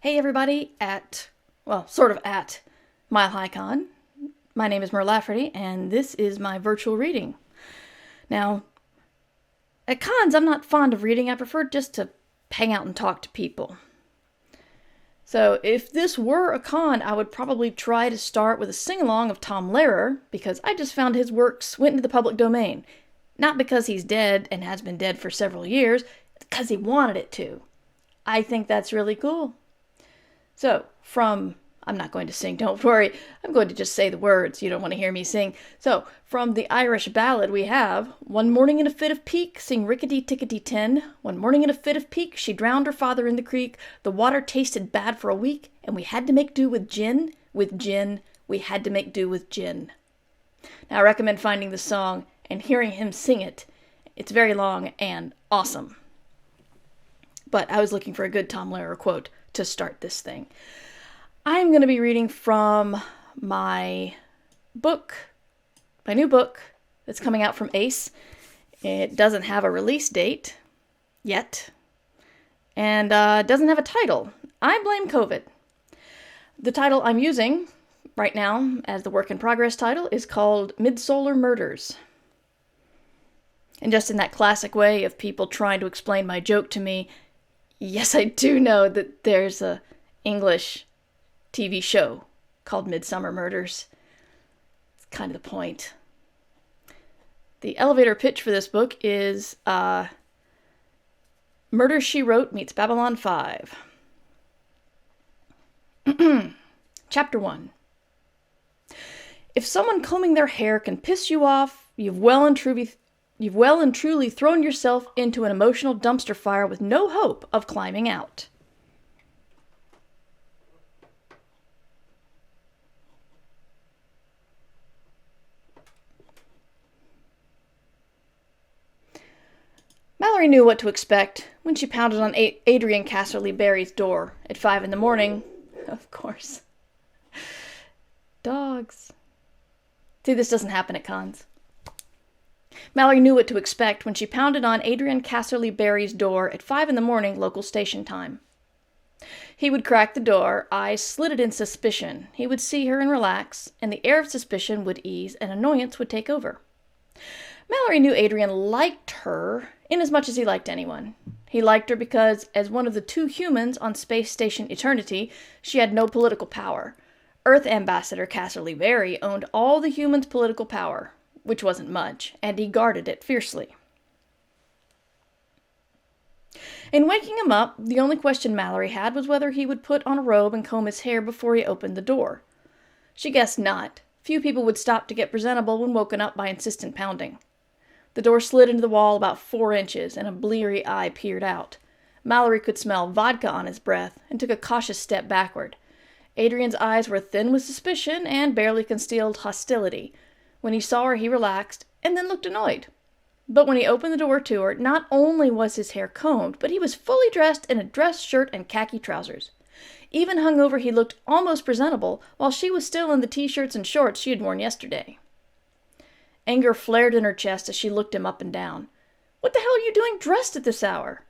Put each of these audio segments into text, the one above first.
Hey everybody sort of at MileHiCon. My name is Lafferty, and this is my virtual reading. Now, at cons, I'm not fond of reading. I prefer just to hang out and talk to people. So if this were a con, I would probably try to start with a sing-along of Tom Lehrer, because I just found his works went into the public domain. Not because he's dead and has been dead for several years, because he wanted it to. I think that's really cool. So, I'm not going to sing, don't worry. I'm going to just say the words. You don't want to hear me sing. So, from the Irish ballad we have, one morning in a fit of pique, sing rickety-tickety-tin. One morning in a fit of pique, she drowned her father in the creek. The water tasted bad for a week, and we had to make do with gin. With gin, we had to make do with gin. Now, I recommend finding the song and hearing him sing it. It's very long and awesome. But I was looking for a good Tom Lehrer quote to start this thing. I'm going to be reading from my new book that's coming out from Ace. It doesn't have a release date yet, and doesn't have a title. I blame COVID. The title I'm using right now as the work in progress title is called Midsolar Murders. And just in that classic way of people trying to explain my joke to me, yes, I do know that there's a English TV show called Midsummer Murders. It's kind of the point. The elevator pitch for this book is Murder, She Wrote meets Babylon 5. Chapter 1. If someone combing their hair can piss you off, you've well and truly thrown yourself into an emotional dumpster fire with no hope of climbing out. Mallory knew what to expect when she pounded on Adrian Casserly Berry's door at 5 a.m. Of course. Dogs. See, this doesn't happen at cons. Mallory knew what to expect when she pounded on Adrian Casserly Berry's door at 5 a.m. local station time. He would crack the door, eyes slitted in suspicion. He would see her and relax, and the air of suspicion would ease and annoyance would take over. Mallory knew Adrian liked her in as much as he liked anyone. He liked her because, as one of the two humans on Space Station Eternity, she had no political power. Earth Ambassador Casserly Berry owned all the humans' political power, which wasn't much, and he guarded it fiercely. In waking him up, the only question Mallory had was whether he would put on a robe and comb his hair before he opened the door. She guessed not. Few people would stop to get presentable when woken up by insistent pounding. The door slid into the wall about 4 inches, and a bleary eye peered out. Mallory could smell vodka on his breath, and took a cautious step backward. Adrian's eyes were thin with suspicion and barely concealed hostility. When he saw her, he relaxed, and then looked annoyed. But when he opened the door to her, not only was his hair combed, but he was fully dressed in a dress shirt and khaki trousers. Even hungover, he looked almost presentable, while she was still in the t-shirts and shorts she had worn yesterday. Anger flared in her chest as she looked him up and down. "What the hell are you doing dressed at this hour?"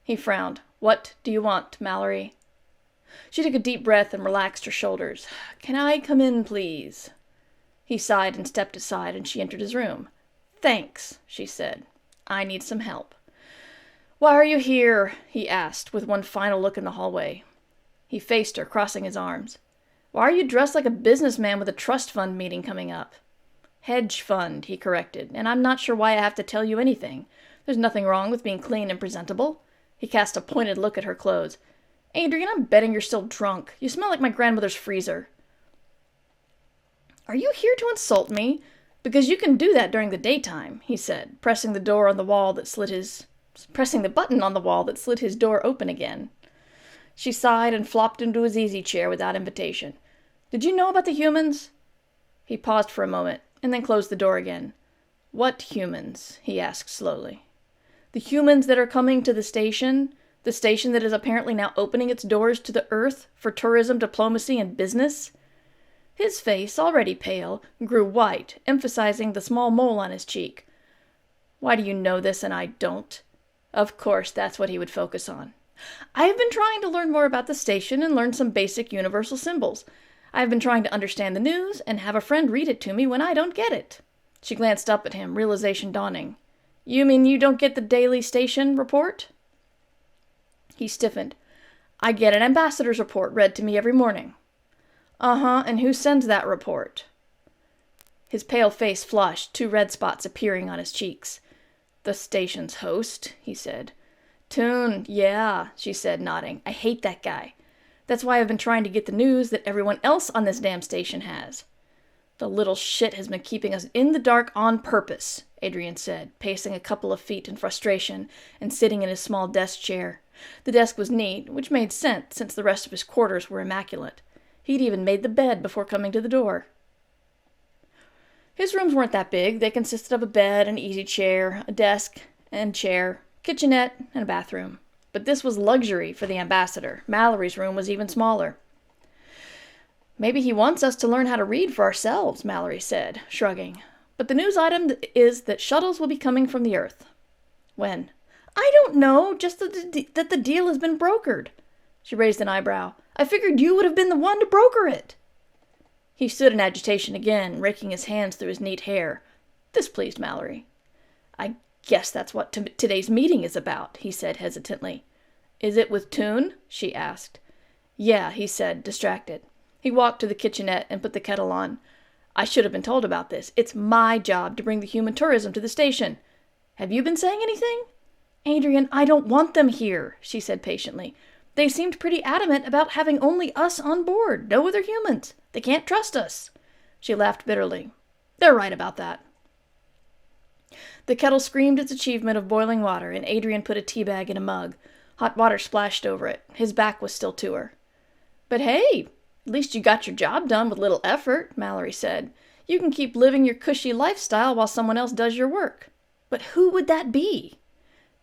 He frowned. "What do you want, Mallory?" She took a deep breath and relaxed her shoulders. "Can I come in, please?" He sighed and stepped aside, and she entered his room. "Thanks," she said. "I need some help." "Why are you here?" he asked, with one final look in the hallway. He faced her, crossing his arms. "Why are you dressed like a businessman with a trust fund meeting coming up?" "Hedge fund," he corrected, "and I'm not sure why I have to tell you anything. There's nothing wrong with being clean and presentable." He cast a pointed look at her clothes. "Adrian, I'm betting you're still drunk. You smell like my grandmother's freezer." "Are you here to insult me? Because you can do that during the daytime," he said, pressing the button on the wall that slid his door open again. She sighed and flopped into his easy chair without invitation. "Did you know about the humans?" He paused for a moment, and then closed the door again. "What humans?" he asked slowly. "The humans that are coming to the station that is apparently now opening its doors to the Earth for tourism, diplomacy, and business." His face, already pale, grew white, emphasizing the small mole on his cheek. "Why do you know this and I don't?" Of course, that's what he would focus on. I have been trying to learn more about the station and learn some basic universal symbols. I have been trying to understand the news and have a friend read it to me when I don't get it. She glanced up at him, realization dawning. You mean you don't get the daily station report? He stiffened. I get an ambassador's report read to me every morning. Uh-huh, and who sends that report? His pale face flushed, 2 red spots appearing on his cheeks. The station's host, he said. Toon, yeah, she said, nodding. I hate that guy. That's why I've been trying to get the news that everyone else on this damn station has. The little shit has been keeping us in the dark on purpose, Adrian said, pacing a couple of feet in frustration and sitting in his small desk chair. The desk was neat, which made sense since the rest of his quarters were immaculate. He'd even made the bed before coming to the door. His rooms weren't that big. They consisted of a bed, an easy chair, a desk and chair, kitchenette, and a bathroom. But this was luxury for the ambassador. Mallory's room was even smaller. Maybe he wants us to learn how to read for ourselves, Mallory said, shrugging. But the news item is that shuttles will be coming from the Earth. When? I don't know, just that the deal has been brokered. She raised an eyebrow. I figured you would have been the one to broker it. He stood in agitation again, raking his hands through his neat hair. This pleased Mallory. I guess that's what today's meeting is about, he said hesitantly. Is it with Toon? She asked. Yeah, he said, distracted. He walked to the kitchenette and put the kettle on. I should have been told about this. It's my job to bring the human tourism to the station. Have you been saying anything? Adrian, I don't want them here, she said patiently. They seemed pretty adamant about having only us on board, no other humans. They can't trust us. She laughed bitterly. They're right about that. The kettle screamed its achievement of boiling water, and Adrian put a tea bag in a mug. Hot water splashed over it. His back was still to her. But hey, at least you got your job done with little effort, Mallory said. You can keep living your cushy lifestyle while someone else does your work. But who would that be?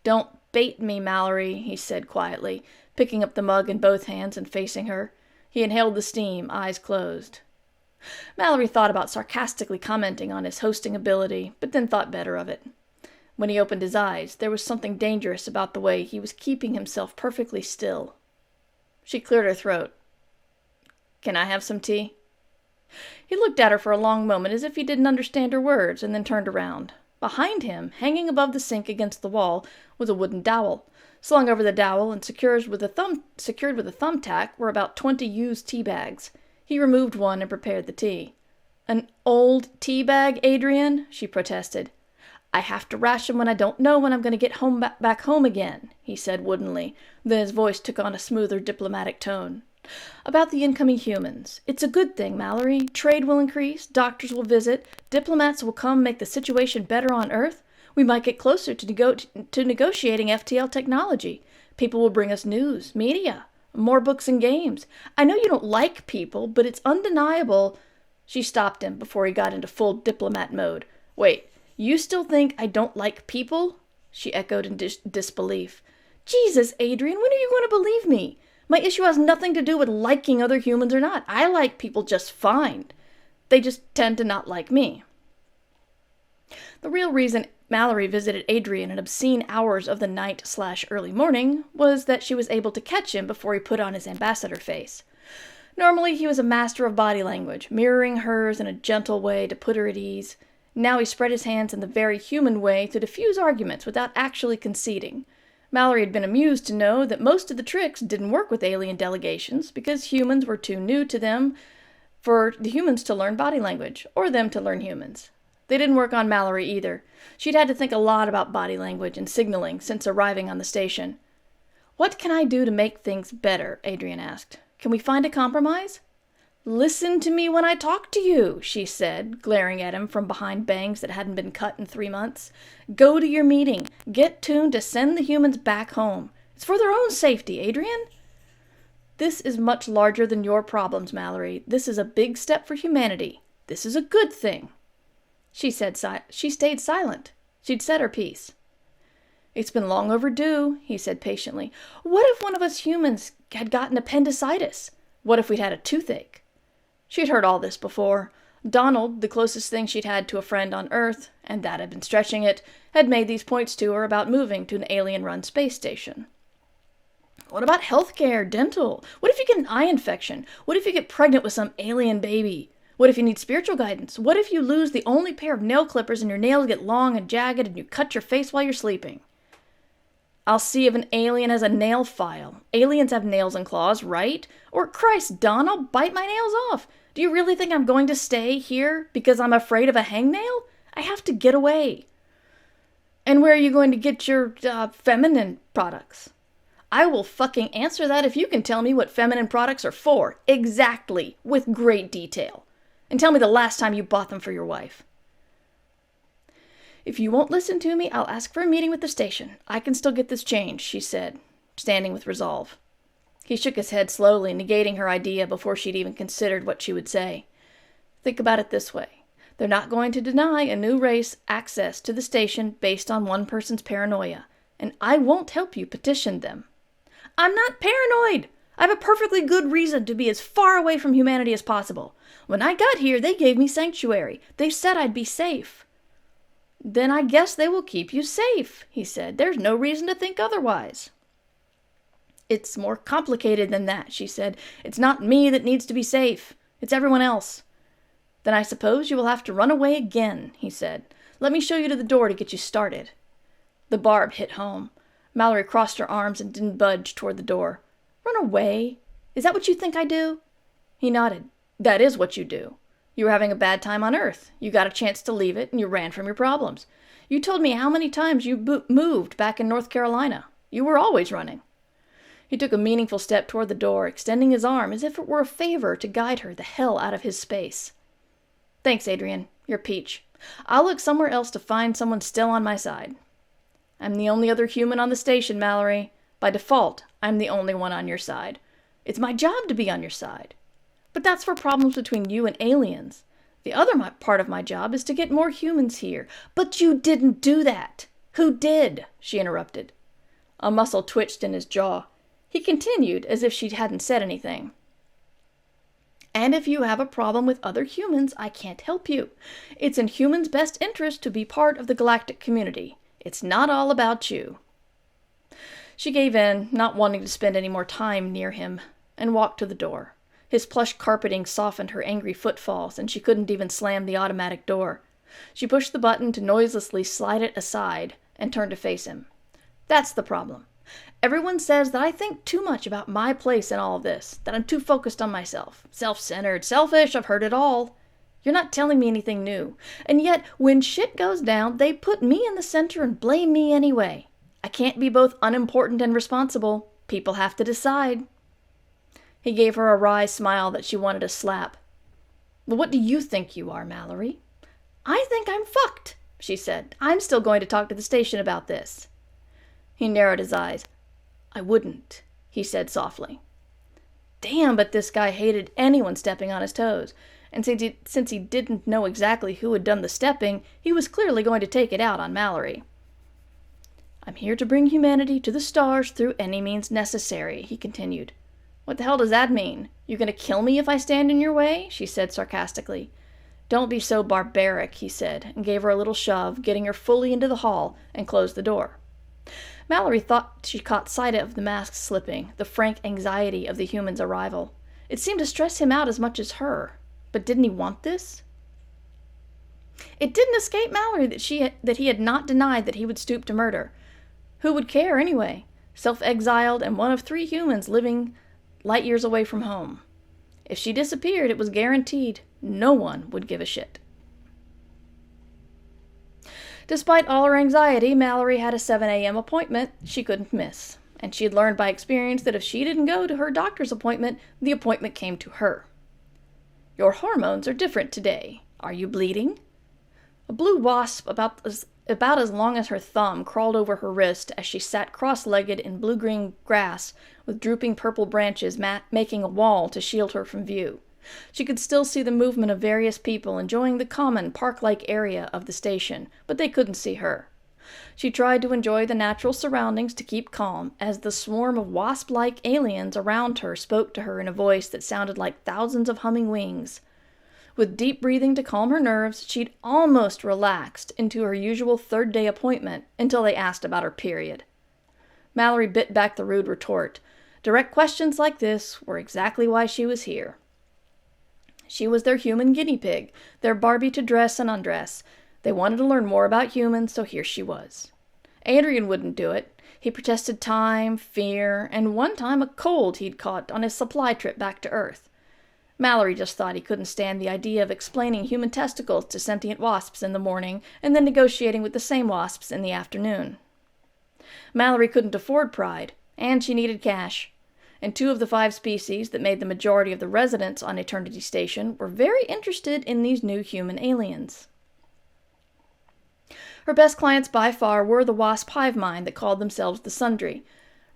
Don't bait me, Mallory, he said quietly, picking up the mug in both hands and facing her. He inhaled the steam, eyes closed. Mallory thought about sarcastically commenting on his hosting ability, but then thought better of it. When he opened his eyes, there was something dangerous about the way he was keeping himself perfectly still. She cleared her throat. Can I have some tea? He looked at her for a long moment as if he didn't understand her words, and then turned around. Behind him, hanging above the sink against the wall, was a wooden dowel. Slung over the dowel and secured with a thumbtack were about 20 used tea bags. He removed one and prepared the tea. An old tea bag, Adrian? She protested. I have to ration when I don't know when I'm going to get back home again, he said woodenly. Then his voice took on a smoother diplomatic tone. About the incoming humans. It's a good thing, Mallory. Trade will increase, doctors will visit, diplomats will come make the situation better on Earth. We might get closer to negotiating FTL technology. People will bring us news, media, more books and games. I know you don't like people, but it's undeniable. She stopped him before he got into full diplomat mode. Wait, you still think I don't like people? She echoed in disbelief. Jesus, Adrian, when are you going to believe me? My issue has nothing to do with liking other humans or not. I like people just fine. They just tend to not like me. The real reason Mallory visited Adrian in obscene hours of the night/early morning was that she was able to catch him before he put on his ambassador face. Normally he was a master of body language, mirroring hers in a gentle way to put her at ease. Now he spread his hands in the very human way to diffuse arguments without actually conceding. Mallory had been amused to know that most of the tricks didn't work with alien delegations because humans were too new to them for the humans to learn body language, or them to learn humans. They didn't work on Mallory either. She'd had to think a lot about body language and signaling since arriving on the station. What can I do to make things better? Adrian asked. Can we find a compromise? Listen to me when I talk to you, she said, glaring at him from behind bangs that hadn't been cut in 3 months. Go to your meeting. Get tuned to send the humans back home. It's for their own safety, Adrian. This is much larger than your problems, Mallory. This is a big step for humanity. This is a good thing. She stayed silent. She'd said her piece. It's been long overdue, he said patiently. What if one of us humans had gotten appendicitis? What if we'd had a toothache? She'd heard all this before. Donald, the closest thing she'd had to a friend on Earth, and that had been stretching it, had made these points to her about moving to an alien-run space station. What about healthcare, dental? What if you get an eye infection? What if you get pregnant with some alien baby? What if you need spiritual guidance? What if you lose the only pair of nail clippers and your nails get long and jagged and you cut your face while you're sleeping? I'll see if an alien has a nail file. Aliens have nails and claws, right? Or, Christ, Don, I'll bite my nails off. Do you really think I'm going to stay here because I'm afraid of a hangnail? I have to get away. And where are you going to get your, feminine products? I will fucking answer that if you can tell me what feminine products are for. Exactly. With great detail. And tell me the last time you bought them for your wife. If you won't listen to me, I'll ask for a meeting with the station. I can still get this changed, she said, standing with resolve. He shook his head slowly, negating her idea before she'd even considered what she would say. Think about it this way. They're not going to deny a new race access to the station based on one person's paranoia, and I won't help you petition them. I'm not paranoid! I have a perfectly good reason to be as far away from humanity as possible. When I got here, they gave me sanctuary. They said I'd be safe. Then I guess they will keep you safe, he said. There's no reason to think otherwise. It's more complicated than that, she said. It's not me that needs to be safe. It's everyone else. Then I suppose you will have to run away again, he said. Let me show you to the door to get you started. The barb hit home. Mallory crossed her arms and didn't budge toward the door. Run away? Is that what you think I do? He nodded. That is what you do. You were having a bad time on Earth. You got a chance to leave it, and you ran from your problems. You told me how many times you moved back in North Carolina. You were always running. He took a meaningful step toward the door, extending his arm as if it were a favor to guide her the hell out of his space. Thanks, Adrian. You're a peach. I'll look somewhere else to find someone still on my side. I'm the only other human on the station, Mallory. By default, I'm the only one on your side. It's my job to be on your side. But that's for problems between you and aliens. The other part of my job is to get more humans here. But you didn't do that. Who did? She interrupted. A muscle twitched in his jaw. He continued as if she hadn't said anything. And if you have a problem with other humans, I can't help you. It's in humans' best interest to be part of the galactic community. It's not all about you. She gave in, not wanting to spend any more time near him, and walked to the door. His plush carpeting softened her angry footfalls, and she couldn't even slam the automatic door. She pushed the button to noiselessly slide it aside and turned to face him. That's the problem. Everyone says that I think too much about my place in all of this, that I'm too focused on myself. Self-centered, selfish, I've heard it all. You're not telling me anything new. And yet, when shit goes down, they put me in the center and blame me anyway. I can't be both unimportant and responsible. People have to decide. He gave her a wry smile that she wanted to slap. Well, what do you think you are, Mallory? I think I'm fucked, she said. I'm still going to talk to the station about this. He narrowed his eyes. I wouldn't, he said softly. Damn, but this guy hated anyone stepping on his toes. And since he didn't know exactly who had done the stepping, he was clearly going to take it out on Mallory. I'm here to bring humanity to the stars through any means necessary, he continued. What the hell does that mean? You gonna kill me if I stand in your way? She said sarcastically. Don't be so barbaric, he said, and gave her a little shove, getting her fully into the hall, and closed the door. Mallory thought she caught sight of the mask slipping, the frank anxiety of the human's arrival. It seemed to stress him out as much as her. But didn't he want this? It didn't escape Mallory that he had not denied that he would stoop to murder. Who would care, anyway? Self-exiled and one of 3 humans living light years away from home. If she disappeared, it was guaranteed no one would give a shit. Despite all her anxiety, Mallory had a 7 a.m. appointment she couldn't miss, and she had learned by experience that if she didn't go to her doctor's appointment, the appointment came to her. Your hormones are different today. Are you bleeding? A blue wasp about as long as her thumb crawled over her wrist as she sat cross-legged in blue-green grass with drooping purple branches making a wall to shield her from view. She could still see the movement of various people enjoying the common park-like area of the station, but they couldn't see her. She tried to enjoy the natural surroundings to keep calm as the swarm of wasp-like aliens around her spoke to her in a voice that sounded like thousands of humming wings. With deep breathing to calm her nerves, she'd almost relaxed into her usual third-day appointment until they asked about her period. Mallory bit back the rude retort. Direct questions like this were exactly why she was here. She was their human guinea pig, their Barbie to dress and undress. They wanted to learn more about humans, so here she was. Adrian wouldn't do it. He protested time, fear, and one time a cold he'd caught on his supply trip back to Earth. Mallory just thought he couldn't stand the idea of explaining human testicles to sentient wasps in the morning and then negotiating with the same wasps in the afternoon. Mallory couldn't afford pride, and she needed cash. And 2 of the 5 species that made the majority of the residents on Eternity Station were very interested in these new human aliens. Her best clients by far were the wasp hive mind that called themselves the Sundry.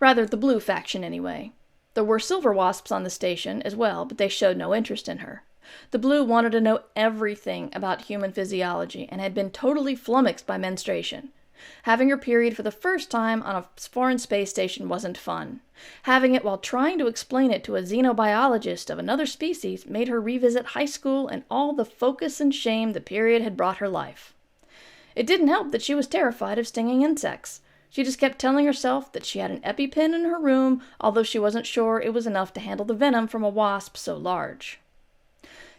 Rather, the blue faction anyway. There were silver wasps on the station as well, but they showed no interest in her. The blue wanted to know everything about human physiology and had been totally flummoxed by menstruation. Having her period for the first time on a foreign space station wasn't fun. Having it while trying to explain it to a xenobiologist of another species made her revisit high school and all the focus and shame the period had brought her life. It didn't help that she was terrified of stinging insects. She just kept telling herself that she had an EpiPen in her room, although she wasn't sure it was enough to handle the venom from a wasp so large.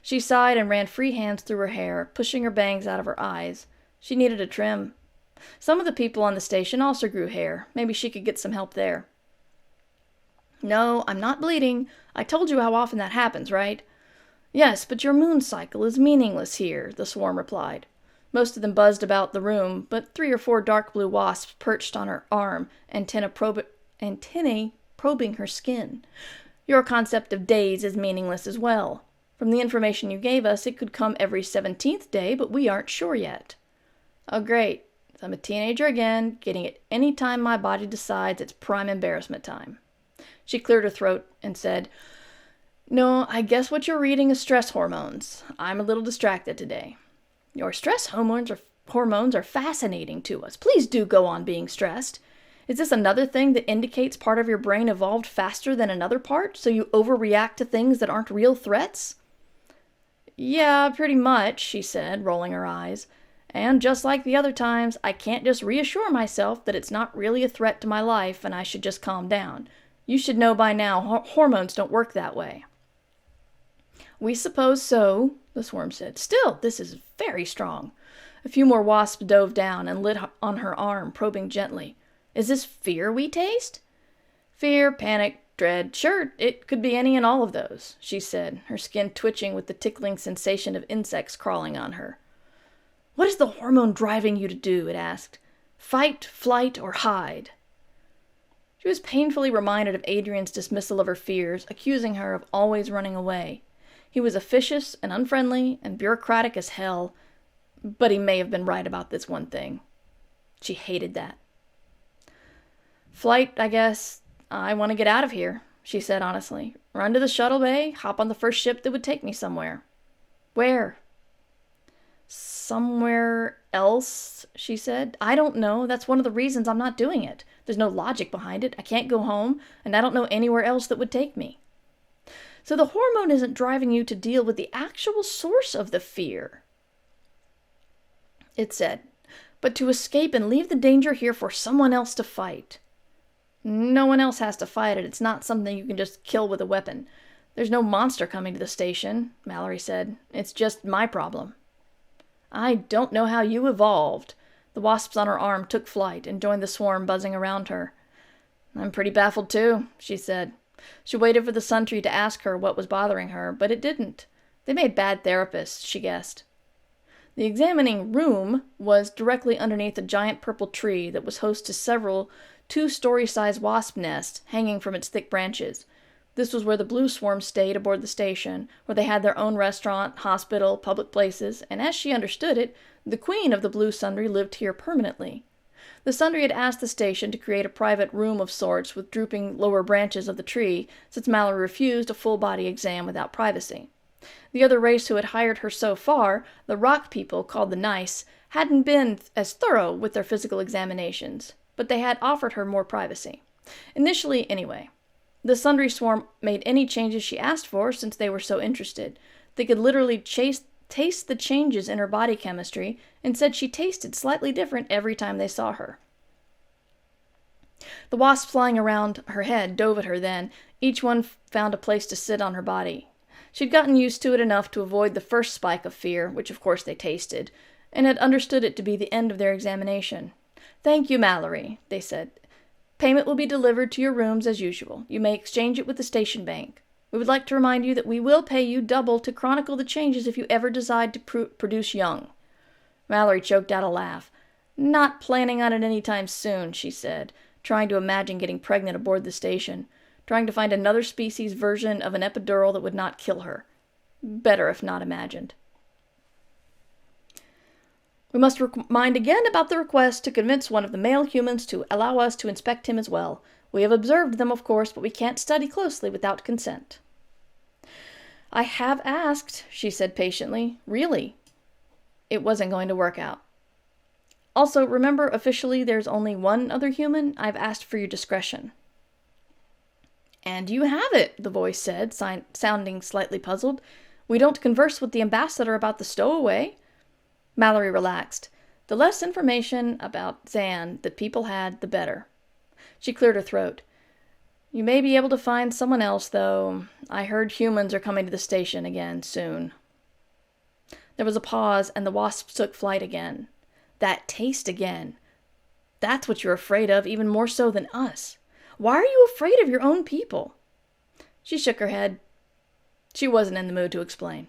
She sighed and ran free hands through her hair, pushing her bangs out of her eyes. She needed a trim. Some of the people on the station also grew hair. Maybe she could get some help there. No, I'm not bleeding. I told you how often that happens, right? Yes, but your moon cycle is meaningless here, the swarm replied. Most of them buzzed about the room, but 3 or 4 dark blue wasps perched on her arm, antennae probing her skin. Your concept of days is meaningless as well. From the information you gave us, it could come every 17th day, but we aren't sure yet. Oh, great. I'm a teenager again, getting it any time my body decides it's prime embarrassment time. She cleared her throat and said, No, I guess what you're reading is stress hormones. I'm a little distracted today. Your stress hormones are fascinating to us. Please do go on being stressed. Is this another thing that indicates part of your brain evolved faster than another part, so you overreact to things that aren't real threats? Yeah, pretty much, she said, rolling her eyes. And just like the other times, I can't just reassure myself that it's not really a threat to my life and I should just calm down. You should know by now hormones don't work that way. We suppose so, the swarm said. Still, this is very strong. A few more wasps dove down and lit on her arm, probing gently. Is this fear we taste? Fear, panic, dread. Sure, it could be any and all of those, she said, her skin twitching with the tickling sensation of insects crawling on her. What is the hormone driving you to do? It asked. Fight, flight, or hide? She was painfully reminded of Adrian's dismissal of her fears, accusing her of always running away. He was officious and unfriendly and bureaucratic as hell, but he may have been right about this one thing. She hated that. Flight, I guess. I want to get out of here, she said honestly. Run to the shuttle bay, hop on the first ship that would take me somewhere. Where? Somewhere else, she said. I don't know. That's one of the reasons I'm not doing it. There's no logic behind it. I can't go home, and I don't know anywhere else that would take me. So the hormone isn't driving you to deal with the actual source of the fear, it said, but to escape and leave the danger here for someone else to fight. No one else has to fight it. It's not something you can just kill with a weapon. There's no monster coming to the station, Mallory said. It's just my problem. I don't know how you evolved. The wasps on her arm took flight and joined the swarm buzzing around her. I'm pretty baffled too, she said. She waited for the Sundry to ask her what was bothering her, but it didn't. They made bad therapists, she guessed. The examining room was directly underneath a giant purple tree that was host to several 2-story-sized wasp nests hanging from its thick branches. This was where the blue swarm stayed aboard the station, where they had their own restaurant, hospital, public places, and as she understood it, the queen of the blue Sundry lived here permanently. The Sundry had asked the station to create a private room of sorts with drooping lower branches of the tree, since Mallory refused a full-body exam without privacy. The other race who had hired her so far, the rock people called the Nice, hadn't been as thorough with their physical examinations, but they had offered her more privacy. Initially, anyway. The Sundry swarm made any changes she asked for since they were so interested. They could literally taste the changes in her body chemistry and said she tasted slightly different every time they saw her. The wasps flying around her head dove at her then. Each one found a place to sit on her body. She'd gotten used to it enough to avoid the first spike of fear, which of course they tasted, and had understood it to be the end of their examination. "Thank you, Mallory," they said. "Payment will be delivered to your rooms as usual. You may exchange it with the station bank. We would like to remind you that we will pay you double to chronicle the changes if you ever decide to produce young." Mallory choked out a laugh. "Not planning on it any time soon," she said, trying to imagine getting pregnant aboard the station, trying to find another species version of an epidural that would not kill her. Better if not imagined. "We must remind again about the request to convince one of the male humans to allow us to inspect him as well. We have observed them, of course, but we can't study closely without consent." "I have asked," she said patiently. "Really." It wasn't going to work out. "Also, remember, officially there's only one other human. I've asked for your discretion." "And you have it," the voice said, sounding slightly puzzled. "We don't converse with the ambassador about the stowaway." Mallory relaxed. The less information about Zan that people had, the better. She cleared her throat. "You may be able to find someone else, though. I heard humans are coming to the station again soon." There was a pause, and the wasps took flight again. That taste again. "That's what you're afraid of, even more so than us. Why are you afraid of your own people?" She shook her head. She wasn't in the mood to explain.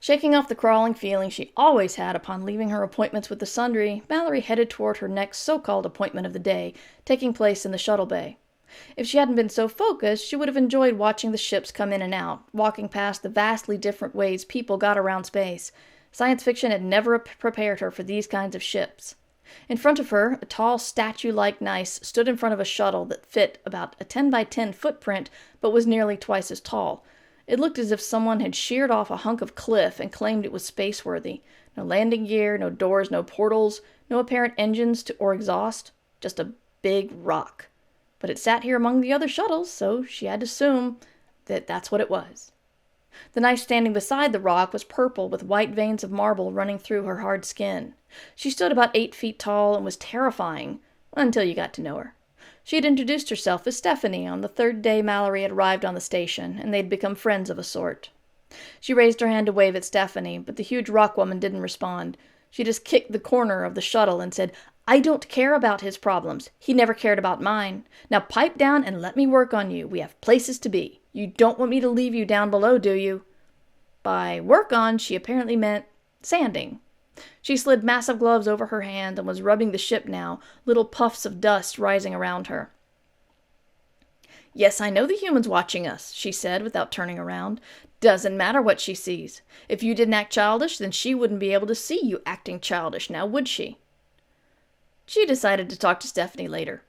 Shaking off the crawling feeling she always had upon leaving her appointments with the Sundry, Mallory headed toward her next so-called appointment of the day, taking place in the shuttle bay. If she hadn't been so focused, she would have enjoyed watching the ships come in and out, walking past the vastly different ways people got around space. Science fiction had never prepared her for these kinds of ships. In front of her, a tall statue-like Nice stood in front of a shuttle that fit about a 10 by 10 footprint, but was nearly twice as tall. It looked as if someone had sheared off a hunk of cliff and claimed it was space-worthy. No landing gear, no doors, no portals, no apparent engines or exhaust. Just a big rock. But it sat here among the other shuttles, so she had to assume that that's what it was. The knife standing beside the rock was purple with white veins of marble running through her hard skin. She stood about 8 feet tall and was terrifying, until you got to know her. She had introduced herself as Stephanie on the third day Mallory had arrived on the station, and they'd become friends of a sort. She raised her hand to wave at Stephanie, but the huge rock woman didn't respond. She just kicked the corner of the shuttle and said, "I don't care about his problems. He never cared about mine. Now pipe down and let me work on you. We have places to be. You don't want me to leave you down below, do you?" By work on, she apparently meant sanding. She slid massive gloves over her hand and was rubbing the ship now, little puffs of dust rising around her. "Yes, I know the human's watching us," she said without turning around. "Doesn't matter what she sees. If you didn't act childish, then she wouldn't be able to see you acting childish, now would she?" She decided to talk to Stephanie later.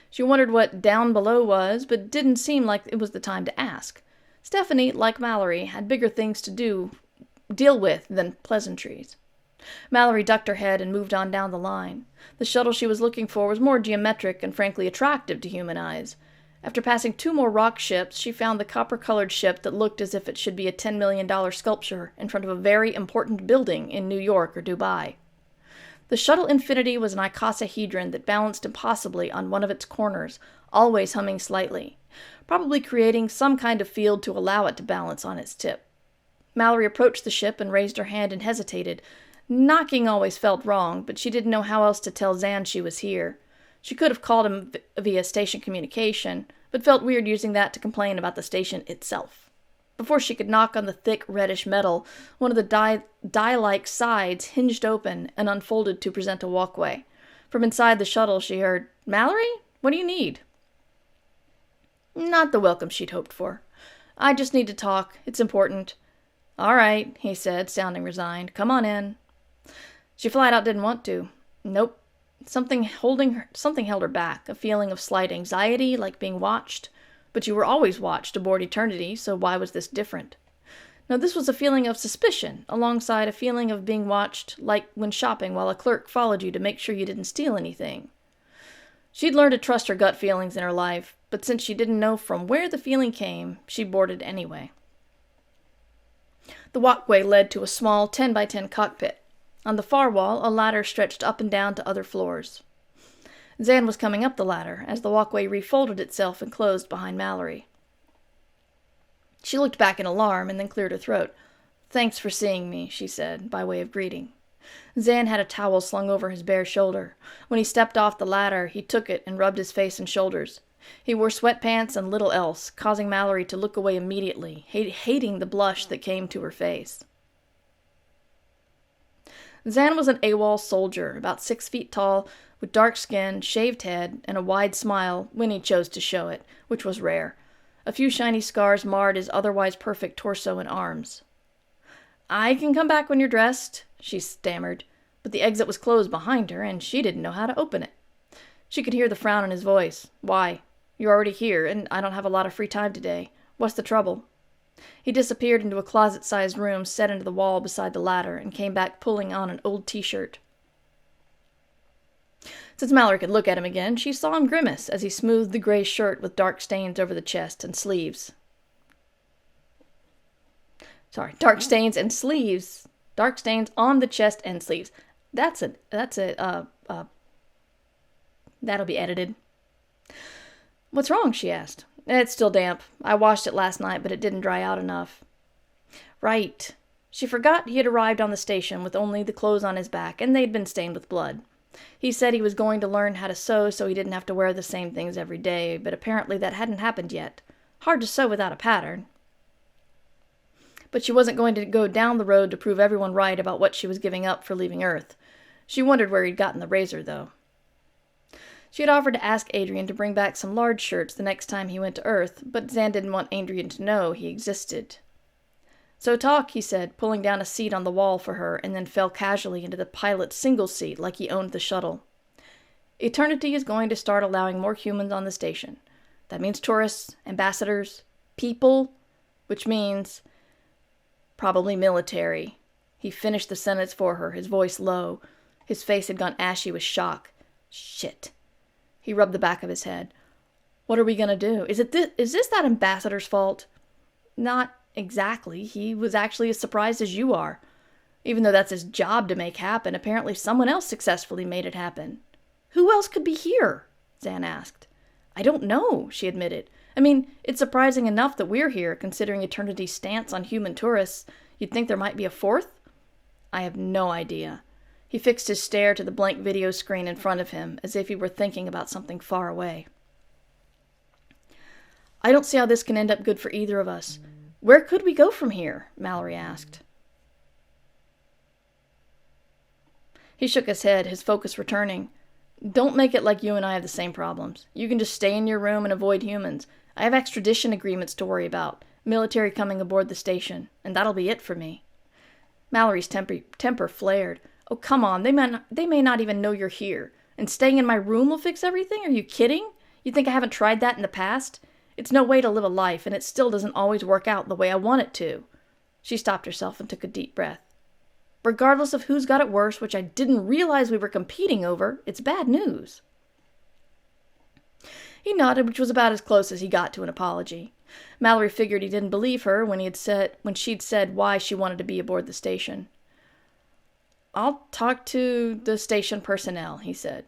She wondered what down below was, but didn't seem like it was the time to ask. Stephanie, like Mallory, had bigger things to deal with than pleasantries. Mallory ducked her head and moved on down the line. The shuttle she was looking for was more geometric and frankly attractive to human eyes. After passing 2 more rock ships, she found the copper-colored ship that looked as if it should be a $10 million sculpture in front of a very important building in New York or Dubai. The shuttle Infinity was an icosahedron that balanced impossibly on one of its corners, always humming slightly, probably creating some kind of field to allow it to balance on its tip. Mallory approached the ship and raised her hand and hesitated. Knocking always felt wrong, but she didn't know how else to tell Zan she was here. She could have called him via station communication, but felt weird using that to complain about the station itself. Before she could knock on the thick, reddish metal, one of the die-like sides hinged open and unfolded to present a walkway. From inside the shuttle she heard, "Mallory? What do you need?" Not the welcome she'd hoped for. "I just need to talk. It's important." "All right," he said, sounding resigned. "Come on in." She flat out didn't want to. Nope. Something held her back, a feeling of slight anxiety, like being watched. But you were always watched aboard Eternity, so why was this different? No, this was a feeling of suspicion, alongside a feeling of being watched, like when shopping while a clerk followed you to make sure you didn't steal anything. She'd learned to trust her gut feelings in her life. but since she didn't know from where the feeling came, she boarded anyway. The walkway led to a small 10 by 10 cockpit. On the far wall, a ladder stretched up and down to other floors. Zan was coming up the ladder as the walkway refolded itself and closed behind Mallory. She looked back in alarm and then cleared her throat. "Thanks for seeing me," she said, by way of greeting. Zan had a towel slung over his bare shoulder. When he stepped off the ladder, he took it and rubbed his face and shoulders. He wore sweatpants and little else, causing Mallory to look away immediately, hating the blush that came to her face. Zan was an AWOL soldier, about 6 feet tall, with dark skin, shaved head, and a wide smile when he chose to show it, which was rare. A few shiny scars marred his otherwise perfect torso and arms. "I can come back when you're dressed," she stammered, but the exit was closed behind her, and she didn't know how to open it. She could hear the frown in his voice. "Why? You're already here, and I don't have a lot of free time today. What's the trouble?" He disappeared into a closet-sized room set into the wall beside the ladder and came back pulling on an old t-shirt. Since Mallory could look at him again, she saw him grimace as he smoothed the gray shirt with dark stains over the chest and sleeves. Dark stains and sleeves. Dark stains on the chest and sleeves. That'll be edited. "What's wrong?" she asked. "It's still damp. I washed it last night, but it didn't dry out enough." Right. She forgot he had arrived on the station with only the clothes on his back, and they'd been stained with blood. He said he was going to learn how to sew so he didn't have to wear the same things every day, but apparently that hadn't happened yet. Hard to sew without a pattern. But she wasn't going to go down the road to prove everyone right about what she was giving up for leaving Earth. She wondered where he'd gotten the razor, though. She had offered to ask Adrian to bring back some large shirts the next time he went to Earth, but Zan didn't want Adrian to know he existed. "So talk," he said, pulling down a seat on the wall for her, and then fell casually into the pilot's single seat like he owned the shuttle. "Eternity is going to start allowing more humans on the station. That means tourists, ambassadors, people, which means probably military." He finished the sentence for her, his voice low. His face had gone ashy with shock. "Shit." He rubbed the back of his head. "What are we going to do? Is this that ambassador's fault?" "Not exactly. He was actually as surprised as you are. Even though that's his job to make happen, apparently someone else successfully made it happen." "Who else could be here?" Zan asked. "I don't know," she admitted. "I mean, it's surprising enough that we're here, considering Eternity's stance on human tourists. You'd think there might be a fourth?" "I have no idea." He fixed his stare to the blank video screen in front of him, as if he were thinking about something far away. "I don't see how this can end up good for either of us. Where could we go from here?" Mallory asked. He shook his head, his focus returning. "Don't make it like you and I have the same problems. You can just stay in your room and avoid humans. I have extradition agreements to worry about, military coming aboard the station, and that'll be it for me." Mallory's temper flared. "Oh, come on, they may not even know you're here. And staying in my room will fix everything? Are you kidding? You think I haven't tried that in the past? It's no way to live a life, and it still doesn't always work out the way I want it to." She stopped herself and took a deep breath. "Regardless of who's got it worse, which I didn't realize we were competing over, it's bad news." He nodded, which was about as close as he got to an apology. Mallory figured he didn't believe her when she'd said why she wanted to be aboard the station. "I'll talk to the station personnel," he said.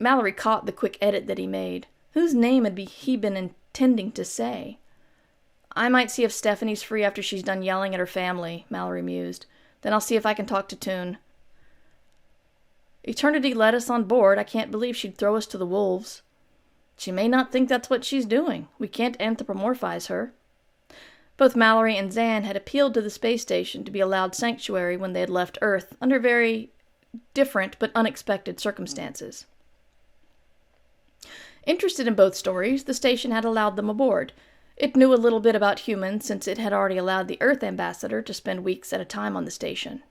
Mallory caught the quick edit that he made. Whose name had he been intending to say? "I might see if Stephanie's free after she's done yelling at her family," Mallory mused. "Then I'll see if I can talk to Toon. Eternity let us on board. I can't believe she'd throw us to the wolves." "She may not think that's what she's doing. We can't anthropomorphize her." Both Mallory and Zan had appealed to the space station to be allowed sanctuary when they had left Earth under very different but unexpected circumstances. Interested in both stories, the station had allowed them aboard. It knew a little bit about humans since it had already allowed the Earth ambassador to spend weeks at a time on the station.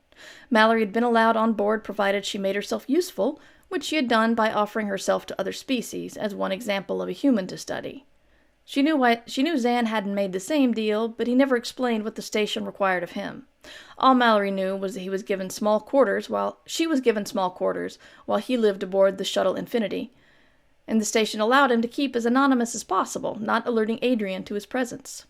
Mallory had been allowed on board provided she made herself useful, which she had done by offering herself to other species as one example of a human to study. She knew Zan hadn't made the same deal, but he never explained what the station required of him. All Mallory knew was that she was given small quarters while he lived aboard the shuttle Infinity. and the station allowed him to keep as anonymous as possible, not alerting Adrian to his presence.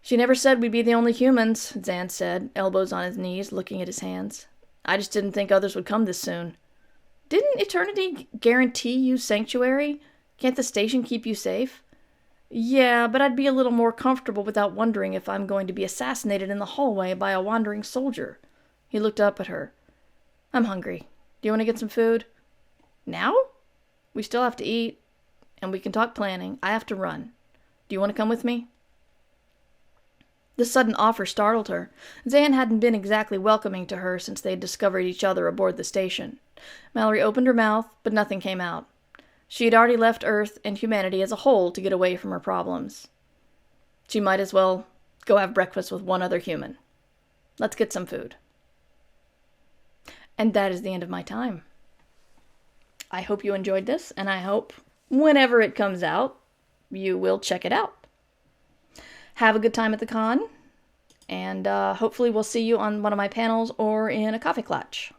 "She never said we'd be the only humans," Zan said, elbows on his knees, looking at his hands. "I just didn't think others would come this soon." "Didn't Eternity guarantee you sanctuary? Can't the station keep you safe?" "Yeah, but I'd be a little more comfortable without wondering if I'm going to be assassinated in the hallway by a wandering soldier." He looked up at her. "I'm hungry. Do you want to get some food?" "Now? We still have to eat, and we can talk planning. I have to run. Do you want to come with me?" This sudden offer startled her. Zan hadn't been exactly welcoming to her since they had discovered each other aboard the station. Mallory opened her mouth, but nothing came out. She had already left Earth and humanity as a whole to get away from her problems. She might as well go have breakfast with one other human. Let's get some food. And that is the end of my time. I hope you enjoyed this, and I hope, whenever it comes out, you will check it out. Have a good time at the con, and hopefully we'll see you on one of my panels or in a coffee clutch.